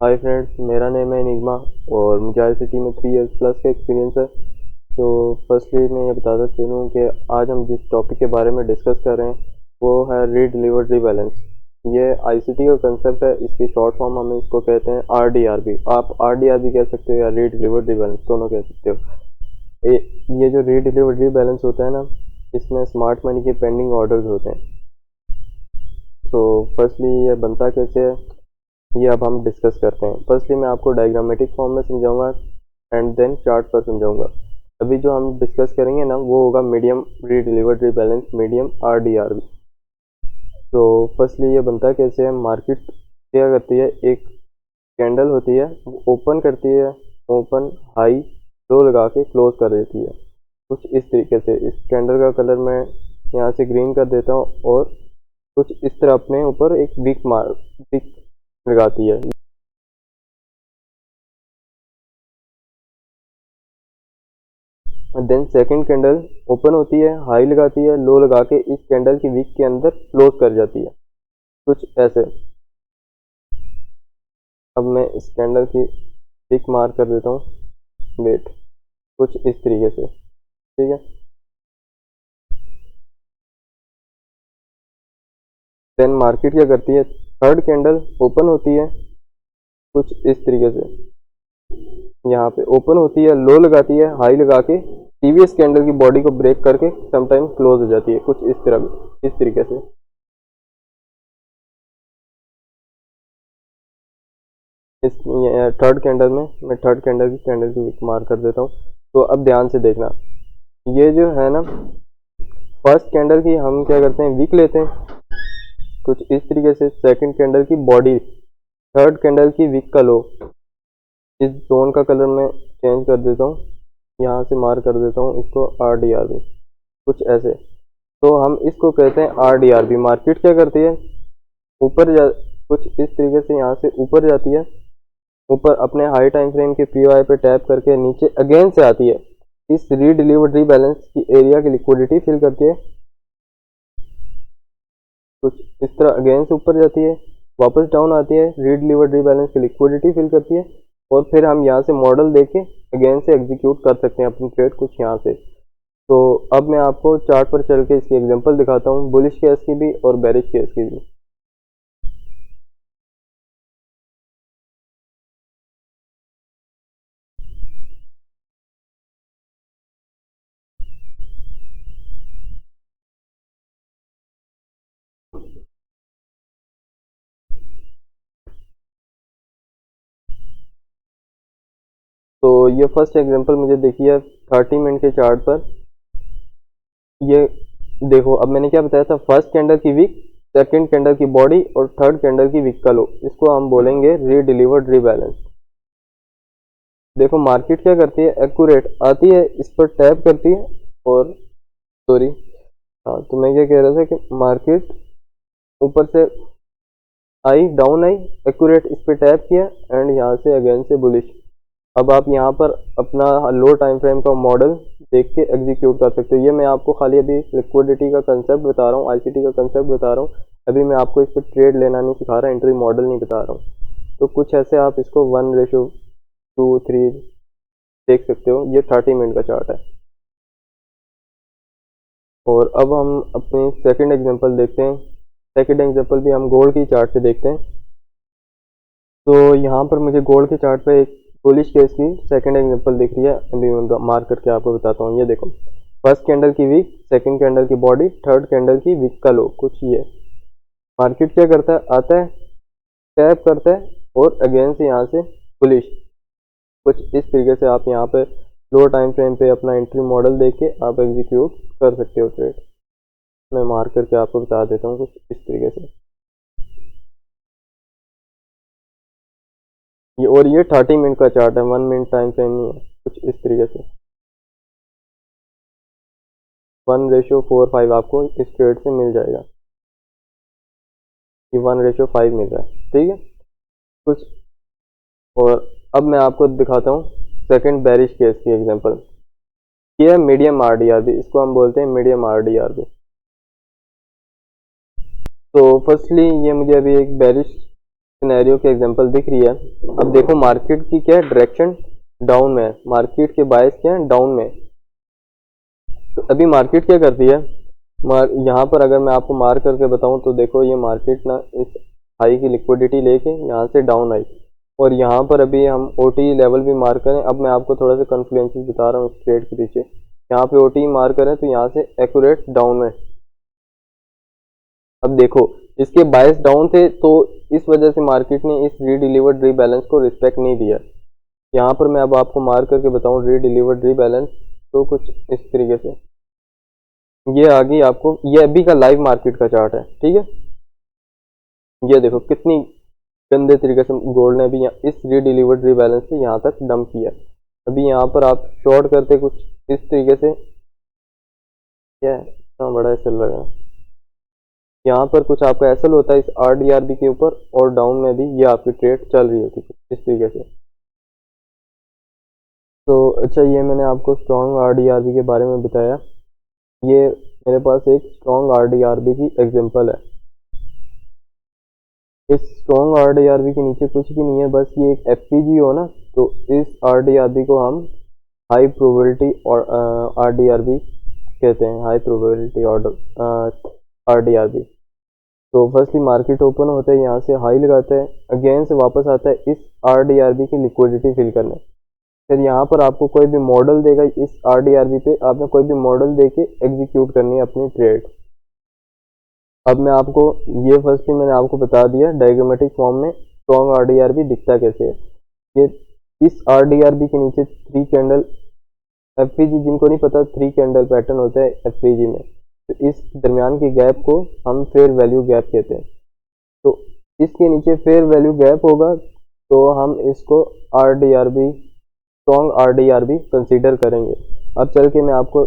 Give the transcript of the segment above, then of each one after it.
Hi friends, मेरा name है Nigma और मुझे आईसीटी में 3 इयर्स प्लस का एक्सपीरियंस है। तो फर्स्टली मैं ये बताता चलूँ कि आज हम जिस टॉपिक के बारे में डिस्कस कर रहे हैं वो है रीडिलीवर्ड रीबैलेंस। ये आईसीटी का कंसेप्ट है, इसकी शॉर्ट फॉर्म हम इसको कहते हैं आरडीआरबी। आप आरडीआरबी कह सकते हो या रीडिलीवर्ड रीबैलेंस दोनों कह सकते हो। ये जो रीडिलीवर्ड रीबैलेंस होता है ना, इसमें स्मार्ट मनी के पेंडिंग ऑर्डर्स होते हैं। तो फर्स्टली ये बनता कैसे है ये अब हम डिस्कस करते हैं। फर्स्टली मैं आपको डायग्रामेटिक फॉर्म में समझाऊंगा एंड देन चार्ट पर समझाऊंगा। अभी जो हम डिस्कस करेंगे ना वो होगा मीडियम रीडिलीवर्ड रीबैलेंस, मीडियम आरडीआरबी। तो फर्स्टली ये बनता कैसे है, मार्केट क्या करती है, एक कैंडल होती है वो ओपन करती है, ओपन हाई लो लगा के क्लोज कर देती है कुछ इस तरीके से। इस कैंडल का कलर मैं यहाँ से ग्रीन कर देता हूँ और कुछ इस तरह अपने ऊपर एक विक लगाती है। देन सेकंड कैंडल ओपन होती है, हाई लगाती है, लो लगा के इस कैंडल की विक के अंदर क्लोज कर जाती है कुछ ऐसे। अब मैं इस कैंडल की विक मार्क कर देता हूँ, वेट, कुछ इस तरीके से, ठीक है। देन मार्केट क्या करती है, थर्ड कैंडल ओपन होती है कुछ इस तरीके से, यहाँ पे ओपन होती है, लो लगाती है, हाई लगा के प्रीवियस कैंडल की बॉडी को ब्रेक करके समटाइम क्लोज हो जाती है कुछ इस तरह, इस तरीके से। इस थर्ड कैंडल में मैं थर्ड कैंडल की विक मार्क कर देता हूँ। तो अब ध्यान से देखना, ये जो है ना, फर्स्ट कैंडल की हम क्या करते हैं, विक लेते हैं कुछ इस तरीके से, सेकंड कैंडल की बॉडी, थर्ड कैंडल की विक का लो। इस जोन का कलर मैं चेंज कर देता हूँ, यहाँ से मार्क कर देता हूँ इसको आर डी आर बी, कुछ ऐसे। तो हम इसको कहते हैं R D R B. Market क्या करती है, ऊपर जा कुछ इस तरीके से यहाँ से ऊपर जाती है, ऊपर अपने हाई टाइम फ्रेम के पीओआई पे टैप करके नीचे अगेन से आती है, इस रीडिलीवर्ड रीबैलेंस की एरिया की लिक्विडिटी फिल करती है कुछ इस तरह, अगेन से ऊपर जाती है, वापस डाउन आती है, रीडिलीवर्ड रीबैलेंस की लिक्विडिटी फिल करती है और फिर हम यहाँ से मॉडल देके अगेन से एग्जीक्यूट कर सकते हैं अपनी ट्रेड कुछ यहाँ से। तो अब मैं आपको चार्ट पर चल के इसकी एग्जांपल दिखाता हूँ, बुलिश केस की भी और बेरिश केस की भी। तो ये फर्स्ट एग्जांपल मुझे देखिए 30 मिनट के चार्ट पर। ये देखो, अब मैंने क्या बताया था, फर्स्ट कैंडल की विक, सेकंड कैंडल की बॉडी और थर्ड कैंडल की विक का लो, इसको हम बोलेंगे रीडिलीवर्ड रीबैलेंस। देखो मार्केट क्या करती है, एक्यूरेट आती है, इस पर टैप करती है और सॉरी, हाँ, तो मैं क्या कह रहा था कि मार्केट ऊपर से आई, डाउन आई, एक्यूरेट इस पर टैप किया एंड यहाँ से अगेन से बुलिश। अब आप यहाँ पर अपना लो टाइम फ्रेम का मॉडल देख के एग्जीक्यूट कर सकते हो। ये मैं आपको खाली अभी लिक्विडिटी का कंसेप्ट बता रहा हूँ, आईसीटी का कंसेप्ट बता रहा हूँ। अभी मैं आपको इस पर ट्रेड लेना नहीं सिखा रहा, एंट्री मॉडल नहीं बता रहा हूँ। तो कुछ ऐसे आप इसको 1:2:3 देख सकते हो। ये 30 मिनट का चार्ट है। और अब हम अपनी सेकंड एग्जांपल देखते हैं। सेकंड एग्जांपल भी हम गोल्ड की चार्ट से देखते हैं। तो यहाँ पर मुझे गोल्ड के चार्ट पे एक बुलिश केस की सेकंड एग्जांपल दिख रही है, अभी मैं मार्क करके आपको बताता हूँ। ये देखो, फर्स्ट कैंडल की वीक, सेकंड कैंडल की बॉडी, थर्ड कैंडल की वीक का लो, कुछ ये। मार्केट क्या करता है, आता है, टैप करता है और अगेन से यहाँ से बुलिश, कुछ इस तरीके से। आप यहाँ पे लो टाइम फ्रेम पे अपना एंट्री मॉडल देख के आप एग्जीक्यूट कर सकते हो ट्रेड। मैं मार्क करके आपको बता देता हूँ कुछ इस तरीके से। ये और ये 30 मिनट का चार्ट है, 1 मिनट टाइम फ्रेम नहीं है, कुछ इस तरीके से। 1:4:5 आपको इस ट्रेड से मिल जाएगा, ये 1:5 मिल रहा है, ठीक है कुछ। और अब मैं आपको दिखाता हूँ सेकंड बेरिश केस की एग्जांपल। ये है मीडियम आरडीआरबी, इसको हम बोलते हैं मीडियम आरडीआरबी। तो फर्स्टली ये मुझे अभी एक बेरिश सिनेरियो की एग्जांपल दिख रही है। अब देखो मार्केट की क्या डायरेक्शन डाउन में है, मार्केट के बायस क्या है डाउन में। तो अभी मार्केट क्या करती है, यहाँ पर अगर मैं आपको मार्क करके बताऊं तो देखो ये मार्केट ना इस हाई की लिक्विडिटी लेके यहाँ से डाउन आई, और यहाँ पर अभी हम ओटी लेवल भी मार्क करें। अब मैं आपको थोड़ा सा कॉन्फ्लुएंसेस बता रहा हूँ इस ट्रेड के पीछे। यहाँ पे ओटी मार्क करें तो यहाँ से एक्यूरेट डाउन है। अब देखो इसके बायस डाउन थे, तो इस वजह से मार्केट ने इस रीडिलीवर्ड रीबैलेंस को रिस्पेक्ट नहीं दिया। यहाँ पर मैं अब आपको मार्क करके बताऊँ रीडिलीवर्ड रीबैलेंस, तो कुछ इस तरीके से ये आ गई आपको, ये अभी का लाइव मार्केट का चार्ट है, ठीक है। ये देखो कितनी गंदे तरीके से गोल्ड ने अभी इस रीडिलीवर्ड रीबैलेंस से यहाँ तक डंप किया। अभी यहाँ पर आप शॉर्ट करते कुछ इस तरीके से, क्या है इतना बड़ा एसएल लगा, यहाँ पर कुछ आपका एसएल होता है इस आरडीआरबी के ऊपर, और डाउन में भी ये आपकी ट्रेड चल रही होती है इस तरीके से। तो अच्छा, ये मैंने आपको स्ट्रॉन्ग आरडीआरबी के बारे में बताया। ये मेरे पास एक स्ट्रॉन्ग आरडीआरबी की एग्जांपल है। इस स्ट्रॉन्ग आरडीआरबी के नीचे कुछ भी नहीं है, बस ये एक एफपीजी हो ना, तो इस आरडीआरबी को हम हाई प्रोबेबिलिटी और आरडीआरबी कहते हैं, हाई प्रोबेबिलिटी ऑर्डर आरडीआरबी। तो फर्स्टली मार्केट ओपन होता है, यहाँ से हाई लगाता है, अगेन से वापस आता है इस आरडीआरबी की लिक्विडिटी फिल करने। फिर यहाँ पर आपको कोई भी मॉडल देगा, इस आरडीआरबी पे आपने कोई भी मॉडल देके एग्जीक्यूट करनी है अपनी ट्रेड। अब मैं आपको ये फर्स्टली मैंने आपको बता दिया डायग्रामेटिक फॉर्म में स्ट्रॉन्ग आरडीआरबी दिखता कैसे है। ये इस आरडीआरबी के नीचे 3 कैंडल एफपीजी, जिनको नहीं पता 3 कैंडल पैटर्न होता है एफपीजी में, तो इस दरमियान के गैप को हम फेयर वैल्यू गैप कहते हैं। तो इसके नीचे फेयर वैल्यू गैप होगा, तो हम इसको आरडीआरबी स्ट्रॉन्ग आरडीआरबी कंसीडर करेंगे। अब चल के मैं आपको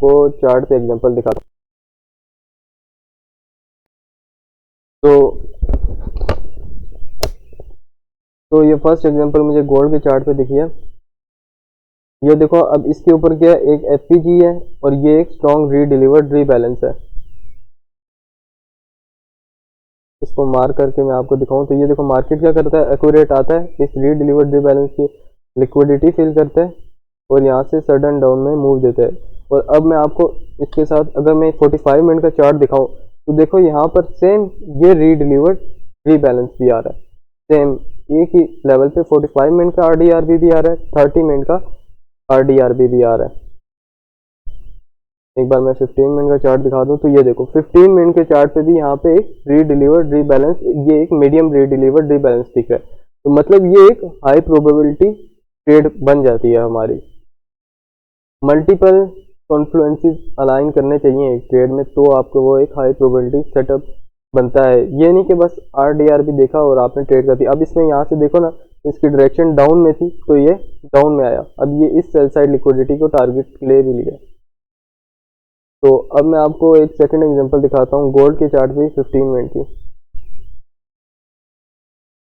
वो चार्ट पे एग्जांपल दिखाता हूँ। तो ये फर्स्ट एग्जांपल मुझे गोल्ड के चार्ट पे दिखी है। ये देखो अब इसके ऊपर क्या है, एक एफपीजी है और ये एक स्ट्रॉन्ग रीडिलीवर्ड रीबैलेंस है। इसको मार्क करके मैं आपको दिखाऊं तो ये देखो मार्केट क्या करता है, एक्यूरेट आता है, इस रीडिलीवर्ड रीबैलेंस की लिक्विडिटी फिल करता है और यहाँ से सडन डाउन में मूव देता है। और अब मैं आपको इसके साथ अगर मैं 45 मिनट का चार्ट दिखाऊं तो देखो यहाँ पर सेम ये रीडिलीवर्ड रीबैलेंस भी आ रहा है, सेम एक ही लेवल पे 45 मिनट का आरडीआरबी भी आ रहा है, 30 मिनट का आरडीआरबी भी आ रहा है। एक बार मैं 15 मिनट का चार्ट दिखा दूं तो ये देखो 15 मिनट के चार्ट पे भी यहाँ पे एक रीडिलीवर्ड रीबैलेंस, ये एक मीडियम रीडिलीवर्ड रीबैलेंस दिख रहा है। तो मतलब ये एक हाई प्रोबेबिलिटी ट्रेड बन जाती है हमारी। मल्टीपल कॉन्फ्लुएंसेस अलाइन करने चाहिए एक ट्रेड में, तो आपको वो एक हाई प्रोबेबिलिटी सेटअप बनता है। ये नहीं कि बस आरडीआरबी देखा और आपने ट्रेड कर दी। अब इसमें यहाँ से देखो ना, इसकी डायरेक्शन डाउन में थी तो ये डाउन में आया, अब ये इस सेल साइड लिक्विडिटी को टारगेट ले भी लिया। तो अब मैं आपको एक सेकंड एग्जांपल दिखाता हूँ गोल्ड के चार्ट पे 15 मिनट की।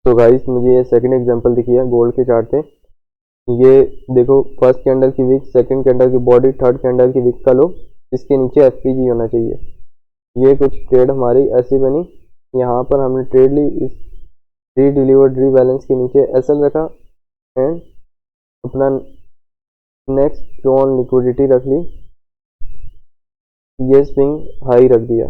तो गाइस मुझे ये सेकंड एग्जांपल दिखी है गोल्ड के चार्ट पे। ये देखो फर्स्ट कैंडल की विक, सेकंड कैंडल की बॉडी, थर्ड कैंडल की विक का लो, इसके नीचे एफपीजी होना चाहिए। ये कुछ ट्रेड हमारी ऐसी बनी, यहाँ पर हमने ट्रेड ली, इस रीडिलीवर्ड रीबैलेंस के नीचे एसएल रखा एंड अपना नेक्स्ट ऑन लिक्विडिटी रख ली, ये स्विंग हाई रख दिया,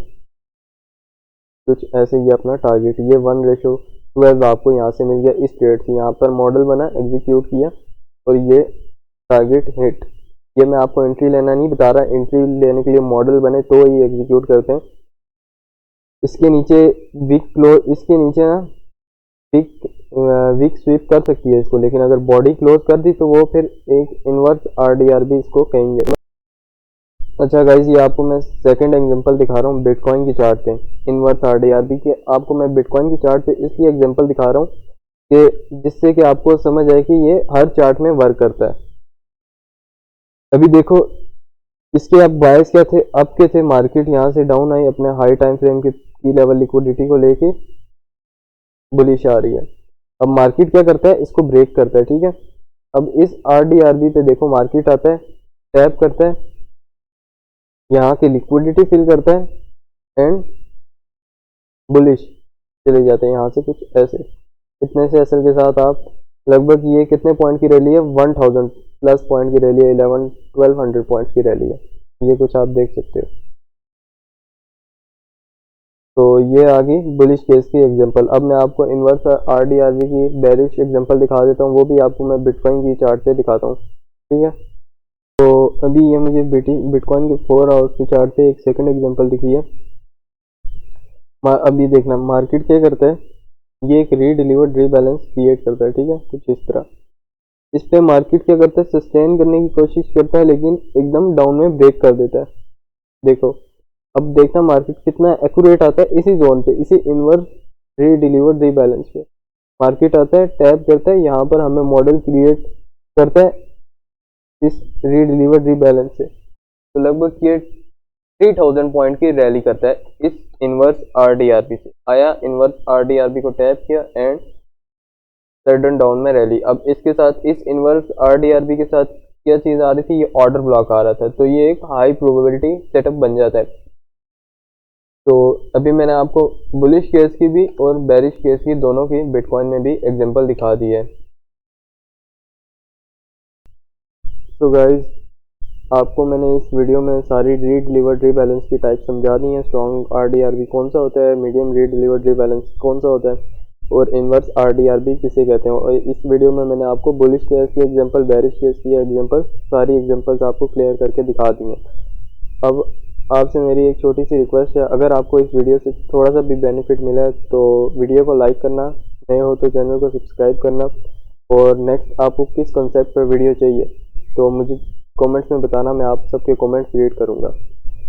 कुछ ऐसे ही अपना टारगेट। ये 1:12 आपको यहाँ से मिल गया इस ट्रेड से। यहाँ पर मॉडल बना, एग्जीक्यूट किया और ये टारगेट हिट। ये मैं आपको एंट्री लेना नहीं बता रहा, एंट्री लेने के लिए मॉडल बने तो ही एग्जीक्यूट करते हैं। इसके नीचे विक क्लोज, इसके नीचे ना विक स्वीप कर सकती है इसको, लेकिन अगर बॉडी क्लोज कर दी तो वो फिर एक इनवर्स आरडीआरबी इसको कहेंगे। अच्छा गाइज, ये आपको मैं सेकंड एग्जांपल दिखा रहा हूँ बिटकॉइन की चार्ट पे इनवर्स आरडीआरबी के। आपको मैं बिटकॉइन की चार्ट पे इसलिए एग्जांपल दिखा रहा हूँ कि जिससे कि आपको समझ आए कि ये हर चार्ट में वर्क करता है। अभी देखो इसके अब बायस क्या थे, अब के थे मार्केट यहाँ से डाउन आई, अपने हाई टाइम फ्रेम की लेवल लिक्विडिटी को लेके बुलिश आ रही है। अब मार्केट क्या करता है, इसको ब्रेक करता है, ठीक है। अब इस आरडीआरबी पे देखो मार्केट आता है, टैप करता है, यहाँ की लिक्विडिटी फिल करता है एंड बुलिश चले जाते हैं यहाँ से कुछ ऐसे। इतने से एसएल के साथ आप लगभग ये कितने पॉइंट की रैली है, 1000 प्लस पॉइंट की रैली है, 1100-1200 पॉइंट्स की रैली है, ये कुछ आप देख सकते हो। तो ये आ गई बुलिश केस की एग्जांपल। अब मैं आपको इन्वर्स आरडीआरबी की बेरिश एग्जांपल दिखा देता हूँ, वो भी आपको मैं बिटकॉइन की चार्ट पे दिखाता हूँ, ठीक है। तो अभी ये मुझे बिटकॉइन के 4 आवर्स की चार्ट पे एक सेकंड एग्जांपल दिखी है। अभी देखना मार्केट क्या करता है, ये एक रीडिलीवर्ड रीबैलेंस क्रिएट करता है, ठीक है, कुछ इस तरह। इस पे मार्केट क्या करता है, सस्टेन करने की कोशिश करता है लेकिन एकदम डाउन में ब्रेक कर देता है। देखो अब देखना मार्केट कितना एक्यूरेट आता है इसी जोन पे, इसी इनवर्स रीडिलीवर्ड रीबैलेंस पे मार्केट आता है, टैप करता है, यहाँ पर हमें मॉडल क्रिएट करता है इस रीडिलीवर्ड रीबैलेंस से। तो लगभग ये 3000 पॉइंट की रैली करता है इस इनवर्स आरडीआरबी से। आया इनवर्स आरडीआरबी को टैप किया एंड सडन डाउन में रैली। अब इसके साथ इस इनवर्स आरडीआरबी के साथ क्या चीज़ आ रही थी, ये ऑर्डर ब्लॉक आ रहा था, तो ये एक हाई प्रोबेबिलिटी सेटअप बन जाता है। तो अभी मैंने आपको बुलिश केस की भी और बेरिश केस की दोनों की बिटकॉइन में भी एग्जांपल दिखा दी है। तो गाइज आपको मैंने इस वीडियो में सारी रीडिलीवर्ड रीबैलेंस की टाइप समझा दी है। स्ट्रॉन्ग आरडीआरबी कौन सा होता है, मीडियम रीडिलीवर्ड रीबैलेंस कौन सा होता है, और इन्वर्स आरडीआरबी किसे कहते हैं। और इस वीडियो में मैंने आपको बुलिश केस की एग्जांपल, बेरिश केस की एग्जांपल, सारी एग्जांपल्स आपको क्लियर करके दिखा दी हैं। अब आपसे मेरी एक छोटी सी रिक्वेस्ट है, अगर आपको इस वीडियो से थोड़ा सा भी बेनिफिट मिला है तो वीडियो को लाइक करना, नए हो तो चैनल को सब्सक्राइब करना, और नेक्स्ट आपको किस कॉन्सेप्ट पर वीडियो चाहिए तो मुझे कमेंट्स में बताना, मैं आप सबके कमेंट्स रीड करूँगा।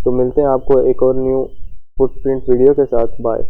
तो मिलते हैं आपको एक और न्यू फुटप्रिंट वीडियो के साथ। बाय।